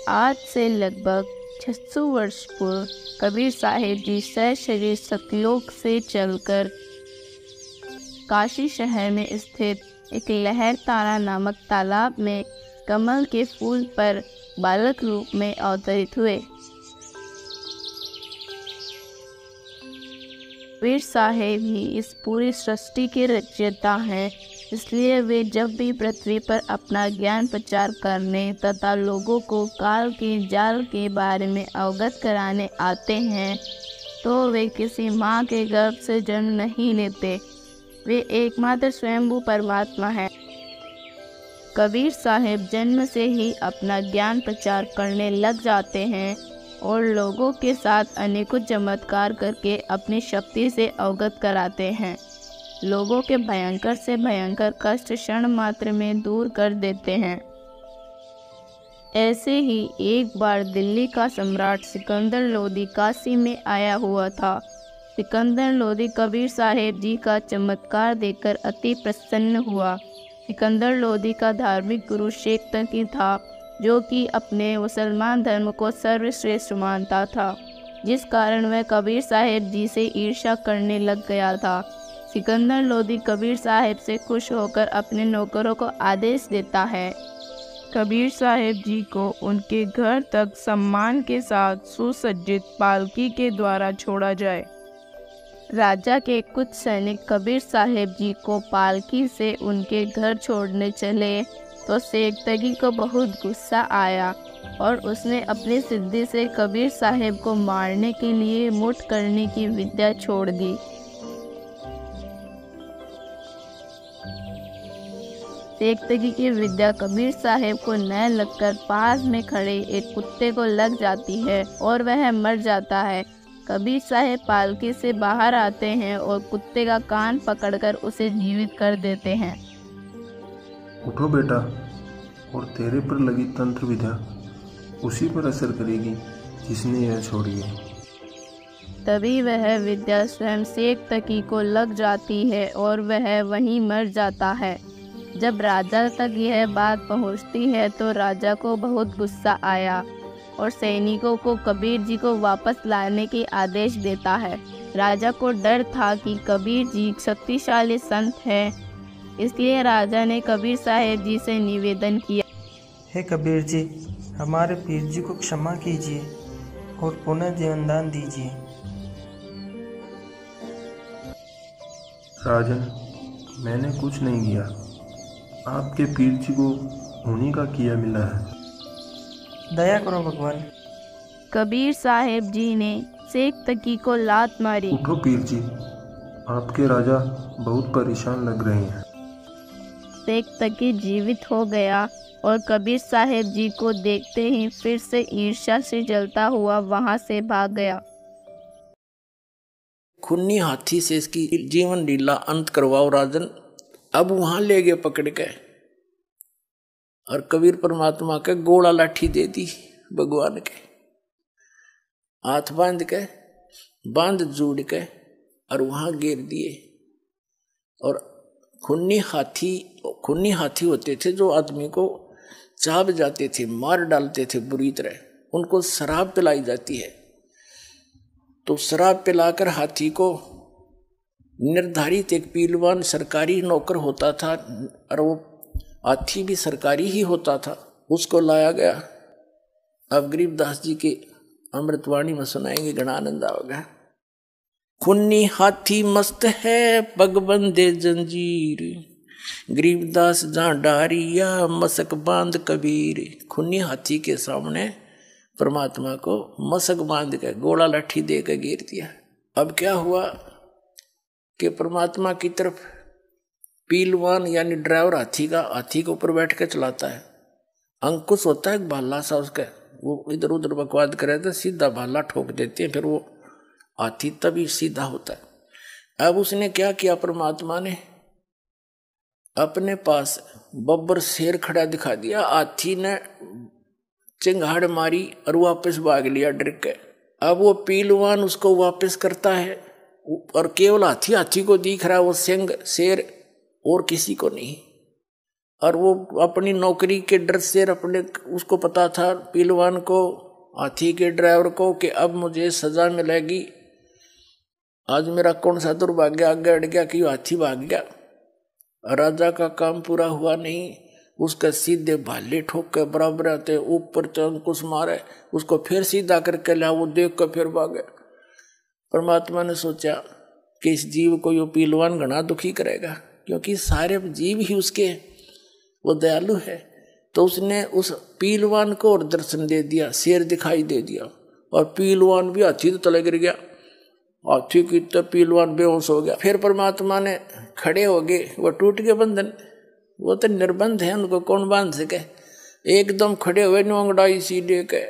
आज से लगभग 600 वर्ष पूर्व कबीर साहिब जी सशरीर सतलोक से चलकर काशी शहर में स्थित एक लहर तारा नामक तालाब में कमल के फूल पर बालक रूप में अवतरित हुए। कबीर साहिब ही इस पूरी सृष्टि के रचयिता हैं, इसलिए वे जब भी पृथ्वी पर अपना ज्ञान प्रचार करने तथा लोगों को काल के जाल के बारे में अवगत कराने आते हैं तो वे किसी माँ के गर्भ से जन्म नहीं लेते। वे एकमात्र स्वयंभू परमात्मा हैं। कबीर साहिब जन्म से ही अपना ज्ञान प्रचार करने लग जाते हैं और लोगों के साथ अनेकों चमत्कार करके अपनी शक्ति से अवगत कराते हैं। लोगों के भयंकर से भयंकर कष्ट क्षण मात्र में दूर कर देते हैं। ऐसे ही एक बार दिल्ली का सम्राट सिकंदर लोदी काशी में आया हुआ था। सिकंदर लोदी कबीर साहिब जी का चमत्कार देखकर अति प्रसन्न हुआ। सिकंदर लोदी का धार्मिक गुरु शेख तकी था, जो कि अपने मुसलमान धर्म को सर्वश्रेष्ठ मानता था, जिस कारण वह कबीर साहिब जी से ईर्ष्या करने लग गया था। सिकंदर लोदी कबीर साहिब से खुश होकर अपने नौकरों को आदेश देता है कबीर साहिब जी को उनके घर तक सम्मान के साथ सुसज्जित पालकी के द्वारा छोड़ा जाए। राजा के कुछ सैनिक कबीर साहिब जी को पालकी से उनके घर छोड़ने चले तो शेख तगी को बहुत गुस्सा आया और उसने अपनी सिद्धि से कबीर साहिब को मारने के लिए मुठ करने की विद्या छोड़ दी। शेख तगी की विद्या कबीर साहिब को न लगकर पास में खड़े एक कुत्ते को लग जाती है और वह मर जाता है। कबीर साहिब पालकी से बाहर आते हैं और कुत्ते का कान पकड़कर उसे जीवित कर देते हैं। उठो बेटा, और तेरे पर लगी तंत्र विद्या उसी पर असर करेगी जिसने यह छोड़ी है। तभी वह विद्या स्वयं शेख तकी को लग जाती है और वह वहीं मर जाता है। जब राजा तक यह बात पहुंचती है तो राजा को बहुत गुस्सा आया और सैनिकों को कबीर जी को वापस लाने के आदेश देता है। राजा को डर था कि कबीर जी शक्तिशाली संत हैं, इसलिए राजा ने कबीर साहिब जी से निवेदन किया, हे कबीर जी, हमारे पीर जी को क्षमा कीजिए और पुनः जीवन दान दीजिए। राजन, मैंने कुछ नहीं किया, आपके पीर जी को उन्हीं का किया मिला है। दया करो भगवान। कबीर साहिब जी ने शेख तकी को लात मारी। उठो पीर जी, आपके राजा बहुत परेशान लग रहे हैं। शेख तकी जीवित हो गया और कबीर साहिब जी को देखते ही फिर से ईर्ष्या से जलता हुआ वहां से भाग गया। खूनी हाथी से इसकी जीवन लीला अंत करवाओ राजन। अब वहां ले गए पकड़ के और कबीर परमात्मा के गोला लाठी दे दी भगवान के, हाथ बांध जोड़ के और वहां गिर दिए। और खूनी हाथी होते थे जो आदमी को चाब जाते थे, मार डालते थे बुरी तरह। उनको शराब पिलाई जाती है, तो शराब पिलाकर हाथी को निर्धारित एक पीलवान सरकारी नौकर होता था और वो हाथी भी सरकारी ही होता था, उसको लाया गया। अब गरीबदास जी के अमृतवाणी में सुनाएंगे, घना आनंद आएगा। खूनी हाथी मस्त है पग बंदे जंजीर, गरीबदास जहाँ डारिया मसक बांध कबीर। खूनी हाथी के सामने परमात्मा को मसक बांध के गोला लाठी दे के गिर दिया। अब क्या हुआ कि परमात्मा की तरफ पीलवान यानी ड्राइवर हाथी के ऊपर बैठ के चलाता है। अंकुश होता है भाला सा उसका, वो इधर उधर बकवाद करे तो सीधा भाला ठोक देते हैं, फिर वो हाथी तभी सीधा होता है। अब उसने क्या किया, परमात्मा ने अपने पास बब्बर शेर खड़ा दिखा दिया। हाथी ने चिंगाड़ मारी और वापस भाग लिया डर के। अब वो पीलवान उसको वापस करता है और केवल हाथी को दिख रहा है वो सिंह शेर, और किसी को नहीं। और वो अपनी नौकरी के डर से अपने उसको पता था पहलवान को, हाथी के ड्राइवर को, कि अब मुझे सजा मिलेगी। आज मेरा कौन सा दुर्भाग्य आगे अड़ गया कि हाथी भाग गया। राजा का काम पूरा हुआ नहीं, उसका सीधे भाले ठोक के बराबर आते ऊपर अंकुश मारे, उसको फिर सीधा करके ला, वो देख कर फिर भागे। परमात्मा ने सोचा कि इस जीव को यो पहलवान घना दुखी करेगा, क्योंकि सारे जीव ही उसके वो दयालु है। तो उसने उस पहलवान को और दर्शन दे दिया, शेर दिखाई दे दिया, और पहलवान भी हाथी तो तले गिर गया, हाथी की तो पहलवान बेहोश हो गया। फिर परमात्मा ने खड़े हो गए, वो टूट गए बंधन, वो तो निर्बंध है, उनको कौन बांध सके। एकदम खड़े हुए नोंगड़ाई सी लेके,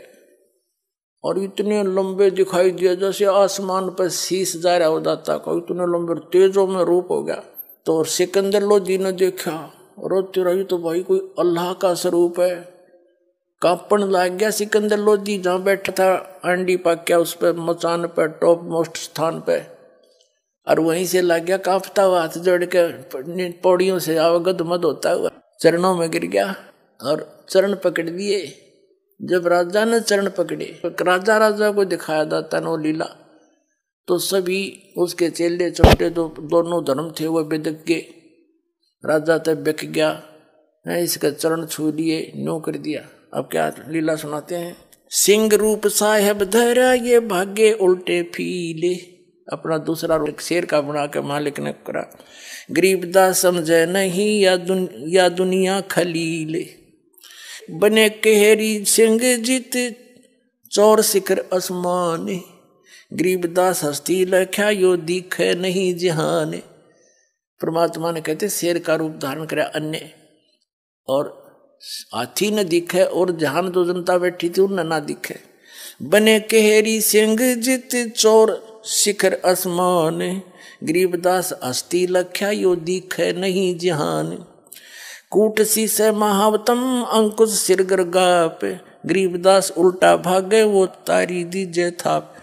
और इतने लंबे दिखाई दिए जैसे आसमान पर शीश जा रहा हो दाता का, इतने लंबे तेजों में रूप हो गया। तो सिकंदर लोधी ने देखा, रोते रही तो भाई कोई अल्लाह का स्वरूप है। कांपन लग गया सिकंदर लोधी, जहाँ बैठा था अंडी पाक्या उस पर मचान पर टॉप मोस्ट स्थान पे, और वहीं से लग गया कांपता हुआ, हाथ जोड़ के पौड़ियों से अवगत मत होता हुआ चरणों में गिर गया और चरण पकड़ दिए। जब राजा ने चरण पकड़े, राजा को दिखाया दाता नो लीला, तो सभी उसके चेले छोटे दोनों धर्म थे वो बेदक के। राजा तब बिक गया, इसका चरण छू लिए, नो कर दिया। अब क्या लीला सुनाते हैं। सिंह रूप साहेब धरा ये भागे उल्टे फीले, अपना दूसरा रूप शेर का बना के मालिक ने करा। गरीबदास समझे नहीं या दुनिया खलीले, बने केहरी सिंह जीत चौर शिखर आसमान। गरीबदास हस्ती लख्या यो दिखे नहीं जहान। परमात्मा ने कहते शेर का रूप धारण करा अन्य, और हाथी न दिखे, और जहान जो जनता बैठी थी उन ना दिखे। बने केहरी सिंह जित चोर शिखर आसमान। गरीबदास हस्ती लख्या यो दिखे नहीं जहान। कूट शीश महावतम अंकुश सिर गर्गाप। गरीबदास उल्टा भागे वो तारी दीजे थाप।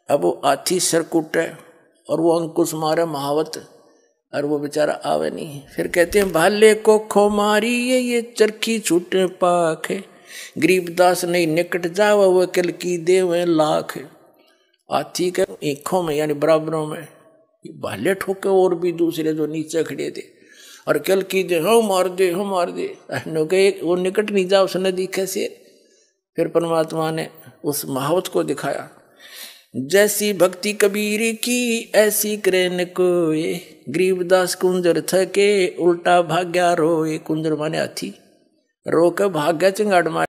अब वो हाथी सिर कूटे और वो अंकुश मारे महावत, और वो बेचारा आवे नहीं। फिर कहते हैं भाले को खो मारी ये चरखी छूटे पाख। गरीबदास नहीं निकट जावा वो कल की देवे लाख। हाथी के आँखों में यानी बराबरों में भाले ठोके, और भी दूसरे जो नीचे खड़े थे, और कल की दे हम मार दे हम मार दे, वो निकट नहीं जा, उसने दिखे से। फिर परमात्मा ने उस महावत को दिखाया, जैसी भक्ति कबीर की ऐसी करे न कोय। गरीबदास कुंजर थके उल्टा भाग्या रोए। कुंजर माने हाथी, रो के भाग्या चिंगाड़ मार।